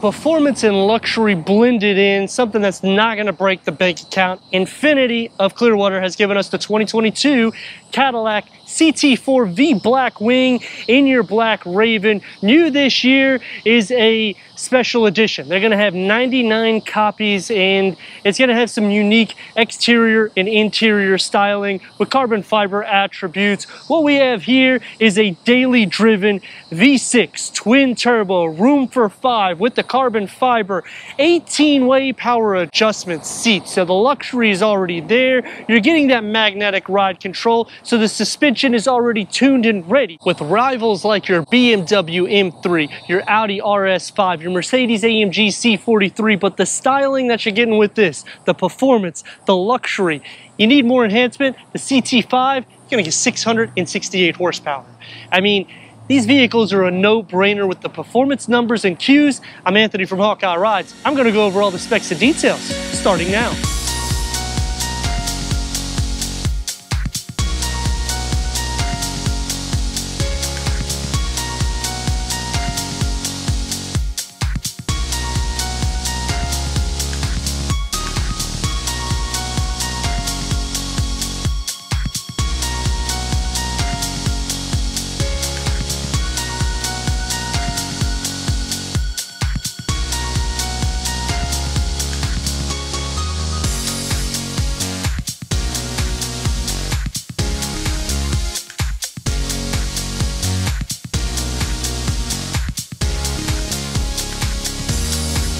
Performance and luxury blended in, something that's not going to break the bank account. Infiniti of Clearwater has given us the 2022 Cadillac CT4 V-Blackwing in your black Raven. New this year is a special edition. They're going to have 99 copies, and it's going to have some unique exterior and interior styling with carbon fiber attributes. What we have here is a daily driven V6 twin turbo, room for 5 with the carbon fiber, 18-way power adjustment seats. So the luxury is already there. You're getting that magnetic ride control, so the suspension is already tuned and ready. With rivals like your BMW M3, your Audi RS5, your Mercedes-AMG C43, but the styling that you're getting with this, the performance, the luxury, you need more enhancement, the CT5, you're gonna get 668 horsepower. I mean, these vehicles are a no-brainer with the performance numbers and cues. I'm Anthony from Hawkeye Rides. I'm gonna go over all the specs and details, starting now.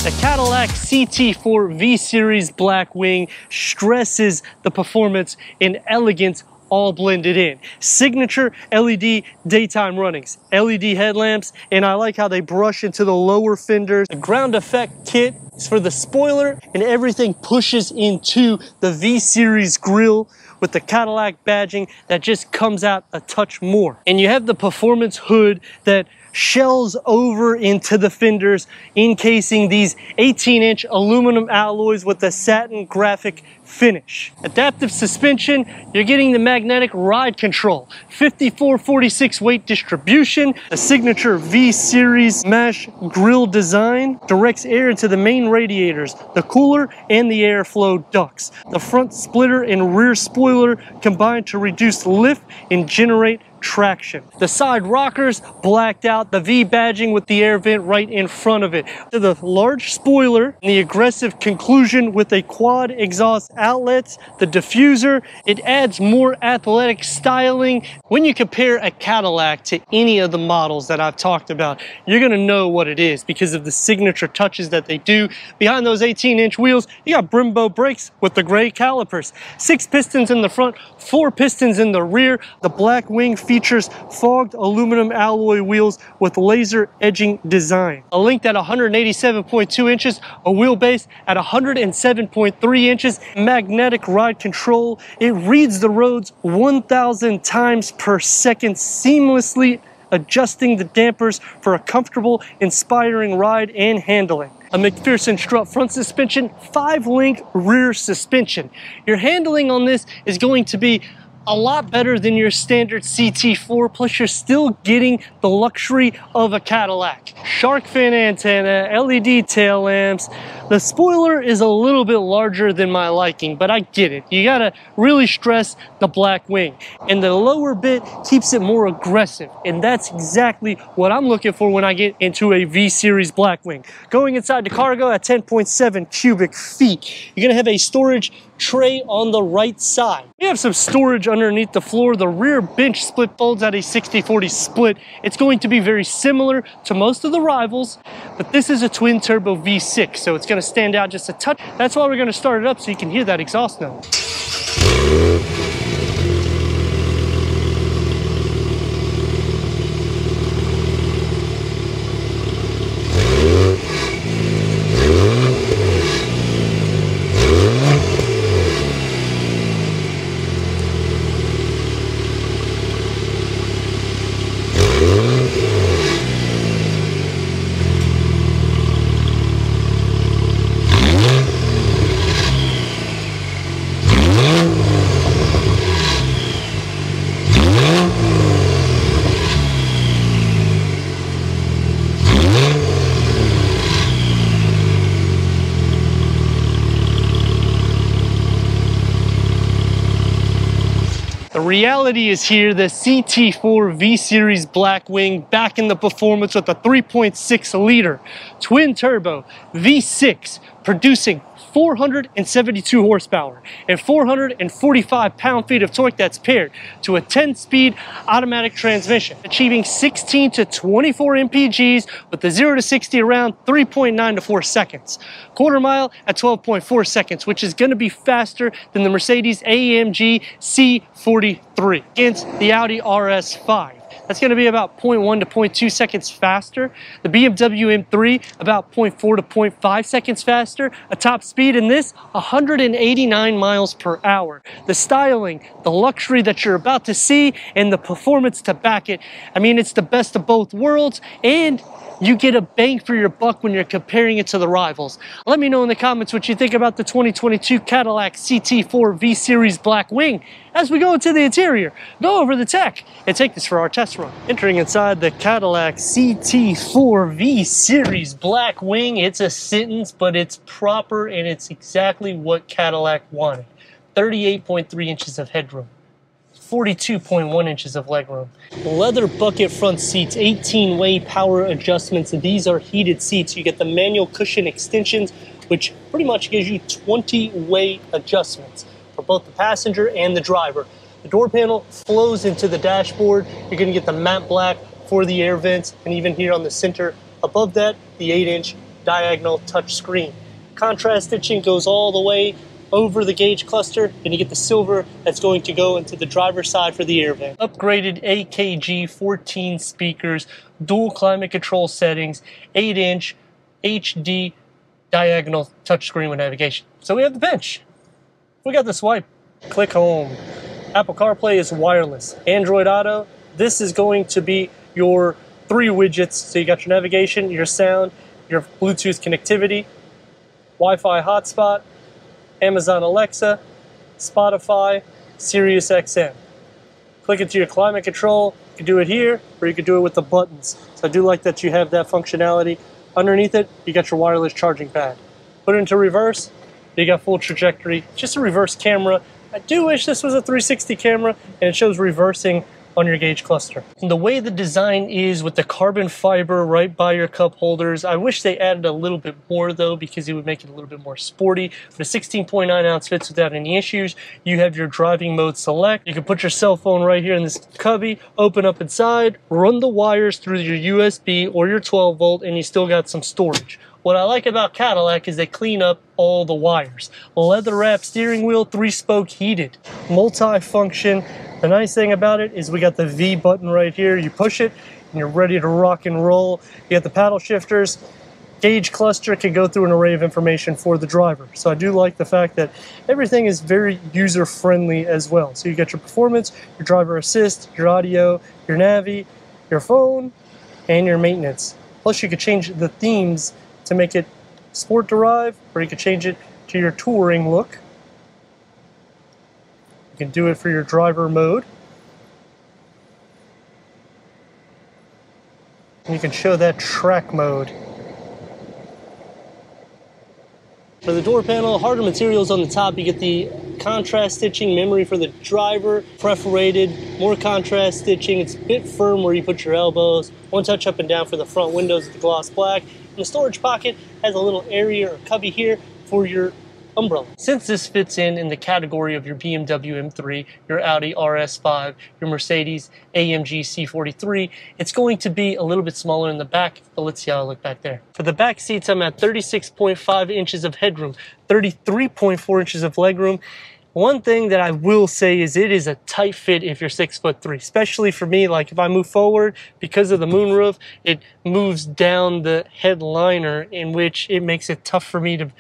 The Cadillac CT4 V-Series Blackwing stresses the performance and elegance all blended in. Signature LED daytime runnings, LED headlamps, and I like how they brush into the lower fenders. The ground effect kit is for the spoiler, and everything pushes into the V-Series grille with the Cadillac badging that just comes out a touch more. And you have the performance hood that shells over into the fenders, encasing these 18-inch aluminum alloys with a satin graphic finish. Adaptive suspension, you're getting the magnetic ride control, 54/46 weight distribution, a signature V-Series mesh grille design, directs air into the main radiators, the cooler, and the airflow ducts. The front splitter and rear spoiler combine to reduce lift and generate traction. The side rockers blacked out, the V badging with the air vent right in front of it. To the large spoiler, and the aggressive conclusion with a quad exhaust outlets, the diffuser, it adds more athletic styling. When you compare a Cadillac to any of the models that I've talked about, you're gonna know what it is because of the signature touches that they do. Behind those 18-inch wheels, you got Brembo brakes with the gray calipers. 6 pistons in the front, 4 pistons in the rear. The Blackwing features fogged aluminum alloy wheels with laser edging design. A length at 187.2 inches, a wheelbase at 107.3 inches, magnetic ride control. It reads the roads 1,000 times per second, seamlessly adjusting the dampers for a comfortable, inspiring ride and handling. A McPherson strut front suspension, 5-link rear suspension. Your handling on this is going to be a lot better than your standard CT4, plus you're still getting the luxury of a Cadillac. Shark fin antenna, LED tail lamps. The spoiler is a little bit larger than my liking, but I get it. You gotta really stress the Blackwing. And the lower bit keeps it more aggressive, and that's exactly what I'm looking for when I get into a V-Series Blackwing. Going inside the cargo at 10.7 cubic feet. You're gonna have a storage tray on the right side. We have some storage underneath the floor. The rear bench split folds at a 60/40 split. It's going to be very similar to most of the rivals, but this is a twin turbo V6, so it's going to stand out just a touch. That's why we're going to start it up so you can hear that exhaust note. reality is here. The CT4 V-Series Blackwing back in the performance with a 3.6 liter twin turbo V6 producing 472 horsepower and 445 pound-feet of torque that's paired to a 10-speed automatic transmission, achieving 16 to 24 mpgs with the 0 to 60 around 3.9 to 4 seconds. Quarter mile at 12.4 seconds, which is going to be faster than the Mercedes AMG C43 against the Audi RS5. That's going to be about 0.1 to 0.2 seconds faster. The BMW M3 about 0.4 to 0.5 seconds faster. A top speed in this 189 miles per hour. The styling, the luxury that you're about to see, and the performance to back it. I mean, it's the best of both worlds, and you get a bang for your buck when you're comparing it to the rivals. Let me know in the comments what you think about the 2022 Cadillac CT4 V-Series Blackwing. As we go into the interior, go over the tech, and take this for our test run. Entering inside the Cadillac CT4 V-Series Blackwing, it's a sentence, but it's proper and it's exactly what Cadillac wanted. 38.3 inches of headroom. 42.1 inches of legroom. Leather bucket front seats, 18-way power adjustments. These are heated seats. You get the manual cushion extensions, which pretty much gives you 20-way adjustments for both the passenger and the driver. The door panel flows into the dashboard. You're going to get the matte black for the air vents, and even here on the center above that, the 8-inch diagonal touch screen. Contrast stitching goes all the way over the gauge cluster, and you get the silver that's going to go into the driver's side for the air vent. Upgraded AKG 14 speakers, dual climate control settings, 8-inch HD diagonal touchscreen with navigation. So we have the bench. We got the swipe. Click home. Apple CarPlay is wireless. Android Auto, this is going to be your 3 widgets. So you got your navigation, your sound, your Bluetooth connectivity, Wi-Fi hotspot, Amazon Alexa, Spotify, Sirius XM. Click into your climate control. You can do it here, or you can do it with the buttons. So I do like that you have that functionality. Underneath it, you got your wireless charging pad. Put it into reverse, you got full trajectory. Just a reverse camera. I do wish this was a 360 camera, and it shows reversing on your gauge cluster. And the way the design is with the carbon fiber right by your cup holders, I wish they added a little bit more though, because it would make it a little bit more sporty. But a 16.9 ounce fits without any issues. You have your driving mode select. You can put your cell phone right here in this cubby, open up inside, run the wires through your USB or your 12 volt, and you still got some storage. What I like about Cadillac is they clean up all the wires. Leather wrap steering wheel, 3-spoke heated, multi-function. The nice thing about it is we got the V button right here. You push it and you're ready to rock and roll. You got the paddle shifters. Gauge cluster can go through an array of information for the driver. So I do like the fact that everything is very user-friendly as well. So you got your performance, your driver assist, your audio, your navi, your phone, and your maintenance. Plus you could change the themes to make it sport drive, or you could change it to your touring look. You can do it for your driver mode. And you can show that track mode. For the door panel, harder materials on the top. You get the contrast stitching, memory for the driver, perforated, more contrast stitching. It's a bit firm where you put your elbows. One touch up and down for the front windows with the gloss black. And the storage pocket has a little area or cubby here for your umbrella. Since this fits in the category of your BMW M3, your Audi RS5, your Mercedes AMG C43, it's going to be a little bit smaller in the back, but let's see how I look back there. For the back seats, I'm at 36.5 inches of headroom, 33.4 inches of legroom. One thing that I will say is it is a tight fit if you're 6'3", especially for me. Like if I move forward, because of the moonroof, it moves down the headliner, in which it makes it tough for me to,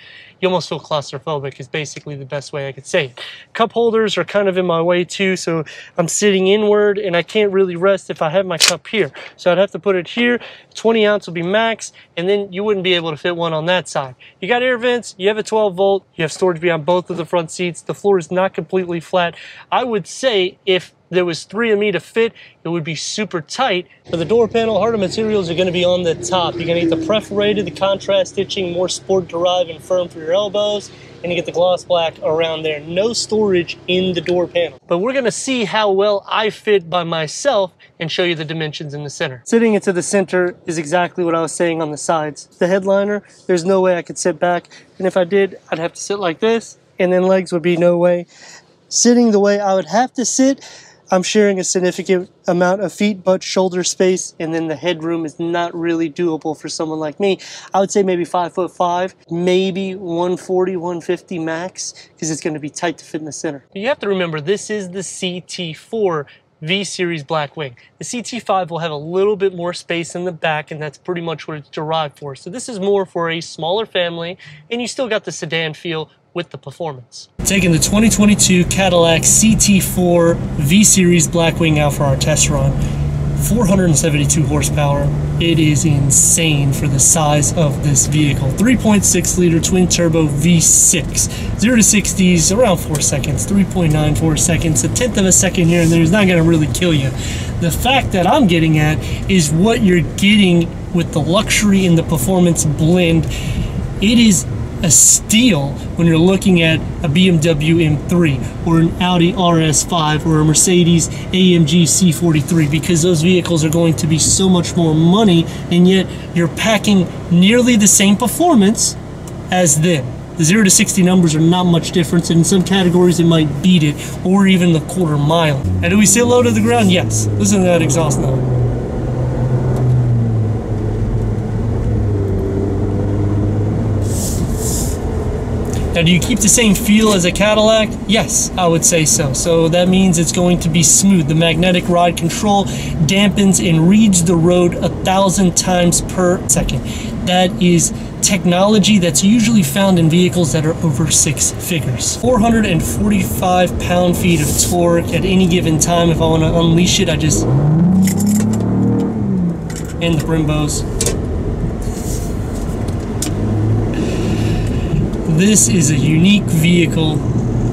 you almost feel claustrophobic is basically the best way I could say it. Cup holders are kind of in my way too, so I'm sitting inward and I can't really rest if I have my cup here. So I'd have to put it here. 20 ounce will be max, and then you wouldn't be able to fit one on that side. You got air vents, you have a 12 volt, you have storage behind both of the front seats. The floor is not completely flat. I would say if there was 3 of me to fit, it would be super tight. For the door panel, harder materials are going to be on the top. You're going to get the perforated, the contrast stitching, more sport derived and firm for your elbows, and you get the gloss black around there. No storage in the door panel. But we're going to see how well I fit by myself and show you the dimensions in the center. Sitting into the center is exactly what I was saying on the sides. The headliner, there's no way I could sit back, and if I did, I'd have to sit like this, and then legs would be no way. Sitting the way I would have to sit, I'm sharing a significant amount of feet, butt, shoulder space, and then the headroom is not really doable for someone like me. I would say maybe 5'5", maybe 140, 150 max, because it's going to be tight to fit in the center. You have to remember, this is the CT4 V-Series Blackwing. The CT5 will have a little bit more space in the back, and that's pretty much what it's derived for. So this is more for a smaller family, and you still got the sedan feel with the performance. Taking the 2022 Cadillac CT4 V-Series Blackwing out for our test run. 472 horsepower. It is insane for the size of this vehicle. 3.6 liter twin turbo V6. 0 to 60s around 4 seconds. 3.94 seconds. A tenth of a second here and there is not going to really kill you. The fact that I'm getting at is what you're getting with the luxury and the performance blend. It is a steal when you're looking at a BMW M3 or an Audi RS5 or a Mercedes AMG C43, because those vehicles are going to be so much more money, and yet you're packing nearly the same performance as them. The 0 to 60 numbers are not much difference, and in some categories it might beat it, or even the quarter mile. And do we sit low to the ground? Yes. Listen to that exhaust note. Now, do you keep the same feel as a Cadillac? Yes, I would say so. So that means it's going to be smooth. The magnetic ride control dampens and reads the road 1,000 times per second. That is technology that's usually found in vehicles that are over 6 figures. 445 pound-feet of torque at any given time. If I want to unleash it, I just end the Brimbos. This is a unique vehicle.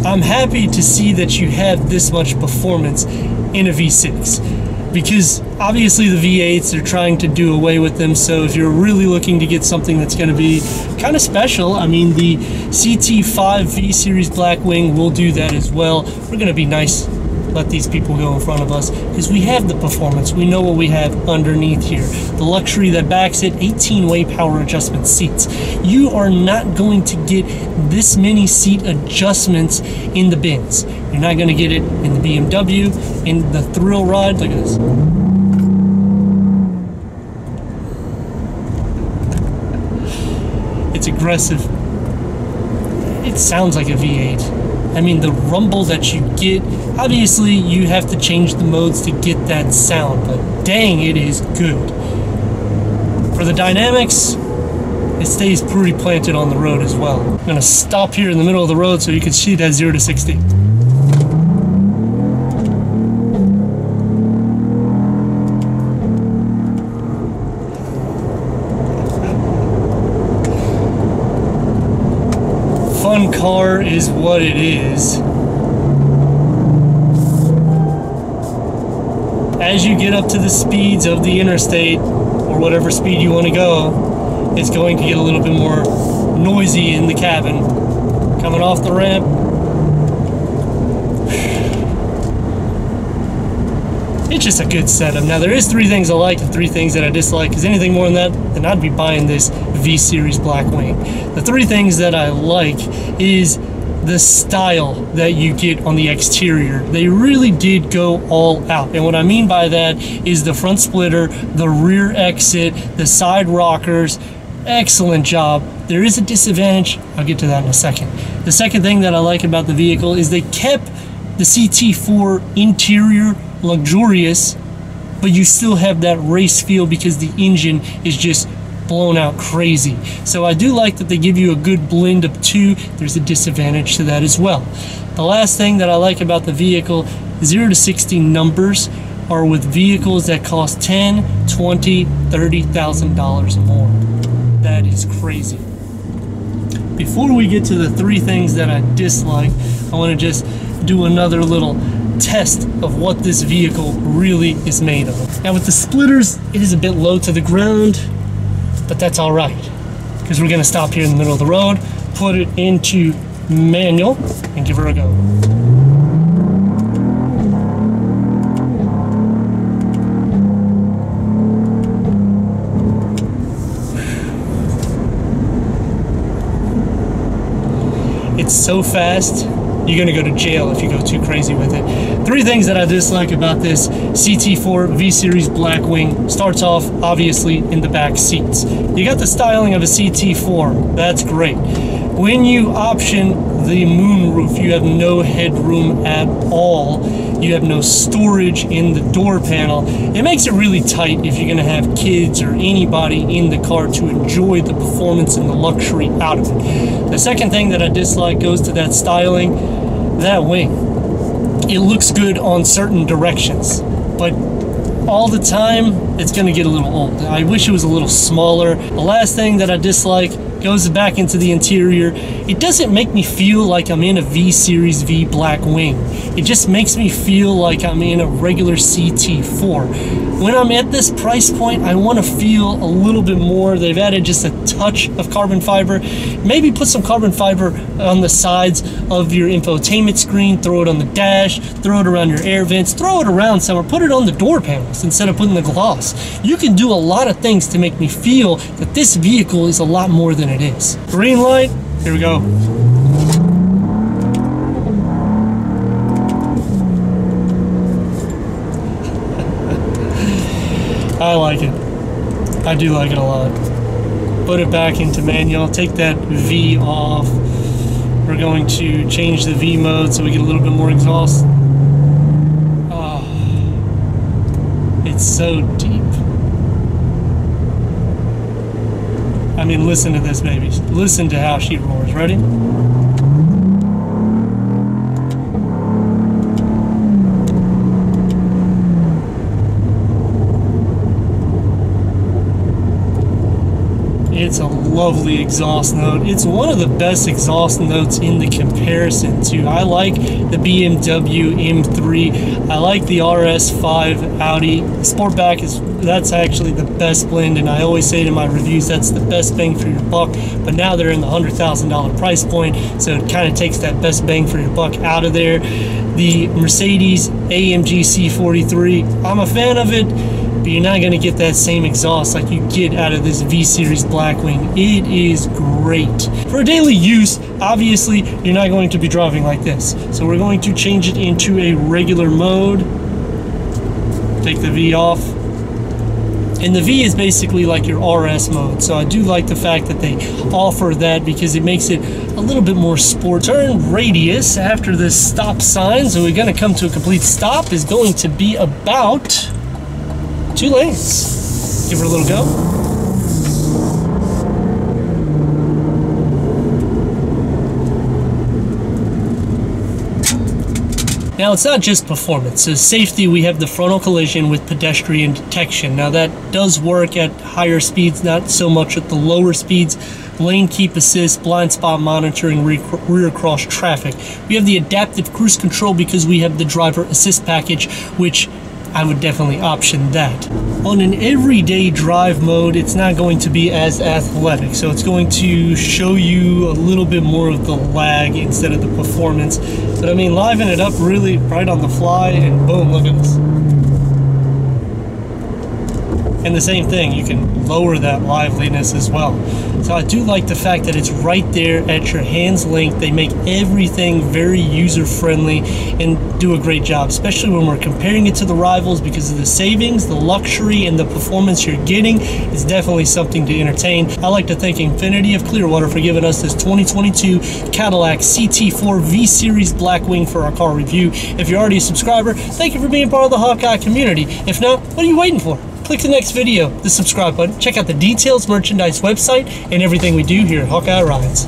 I'm happy to see that you have this much performance in a V6, because obviously the V8s are trying to do away with them. So if you're really looking to get something that's going to be kind of special, I mean, the CT5 V-Series Blackwing will do that as well. We're going to be nice, let these people go in front of us, because we have the performance. We know what we have underneath here. The luxury that backs it, 18-way power adjustment seats. You are not going to get this many seat adjustments in the Benz. You're not going to get it in the BMW, in the Thrill Ride. Look at this. It's aggressive. It sounds like a V8. I mean, the rumble that you get, obviously you have to change the modes to get that sound, but dang, it is good. For the dynamics, it stays pretty planted on the road as well. I'm gonna stop here in the middle of the road so you can see that 0 to 60. Fun car is what it is. As you get up to the speeds of the interstate, or whatever speed you want to go, it's going to get a little bit more noisy in the cabin. Coming off the ramp, it's just a good setup. Now, there is 3 things I like and 3 things that I dislike, because anything more than that, then I'd be buying this V-Series Blackwing. The 3 things that I like is the style that you get on the exterior. They really did go all out, and what I mean by that is the front splitter, the rear exit, the side rockers. Excellent job. There is a disadvantage. I'll get to that in a second. The second thing that I like about the vehicle is they kept the CT4 interior luxurious, but you still have that race feel because the engine is just blown out crazy. So I do like that they give you a good blend of 2. There's a disadvantage to that as well. The last thing that I like about the vehicle, 0 to 60 numbers are with vehicles that cost $10,000, $20,000, $30,000 or more. That is crazy. Before we get to the 3 things that I dislike, I want to just do another little test of what this vehicle really is made of. Now with the splitters, it is a bit low to the ground, but that's all right, because we're gonna stop here in the middle of the road, put it into manual, and give her a go. It's so fast, you're gonna go to jail if you go too crazy with it. 3 things that I dislike about this CT4 V-Series Blackwing. Starts off, obviously, in the back seats. You got the styling of a CT4, that's great. When you option the moonroof, you have no headroom at all. You have no storage in the door panel. It makes it really tight if you're gonna have kids or anybody in the car to enjoy the performance and the luxury out of it. The second thing that I dislike goes to that styling, that wing. It looks good on certain directions, but all the time, it's gonna get a little old. I wish it was a little smaller. The last thing that I dislike goes back into the interior. It doesn't make me feel like I'm in a V-Series V-Blackwing. It just makes me feel like I'm in a regular CT4. When I'm at this price point, I want to feel a little bit more. They've added just a touch of carbon fiber. Maybe put some carbon fiber on the sides of your infotainment screen, throw it on the dash, throw it around your air vents, throw it around somewhere, put it on the door panels instead of putting the gloss. You can do a lot of things to make me feel that this vehicle is a lot more than it is. Green light, here we go. I like it. I do like it a lot. Put it back into manual, take that V off. We're going to change the V mode so we get a little bit more exhaust. Oh, it's so deep. I mean, listen to this, baby. Listen to how she roars. Ready? It's a lovely exhaust note. It's one of the best exhaust notes in the comparison to. I like the BMW M3. I like the RS5 Audi. The Sportback that's actually the best blend, and I always say to my reviews that's the best bang for your buck. But now they're in the $100,000 price point, so it kind of takes that best bang for your buck out of there. The Mercedes AMG C43, I'm a fan of it, but you're not going to get that same exhaust like you get out of this V-Series Blackwing. It is great. For daily use, obviously, you're not going to be driving like this. So we're going to change it into a regular mode. Take the V off. And the V is basically like your RS mode. So I do like the fact that they offer that because it makes it a little bit more sport. Turn radius after this stop sign, so we're going to come to a complete stop, is going to be about 2 lanes. Give her a little go. Now, it's not just performance. As safety, we have the frontal collision with pedestrian detection. Now, that does work at higher speeds, not so much at the lower speeds. Lane keep assist, blind spot monitoring, rear cross traffic. We have the adaptive cruise control because we have the driver assist package, which I would definitely option that. On an everyday drive mode, it's not going to be as athletic, so it's going to show you a little bit more of the lag instead of the performance. But I mean, liven it up really right on the fly, and boom, look at this. And the same thing, you can lower that liveliness as well. So I do like the fact that it's right there at your hand's length. They make everything very user-friendly and do a great job, especially when we're comparing it to the rivals, because of the savings, the luxury, and the performance you're getting is definitely something to entertain. I like to thank Infiniti of Clearwater for giving us this 2022 Cadillac CT4 V-Series Blackwing for our car review. If you're already a subscriber, thank you for being part of the Hawkeye community. If not, what are you waiting for? Click the next video, the subscribe button, check out the details, merchandise website, and everything we do here at Hawkeye Rides.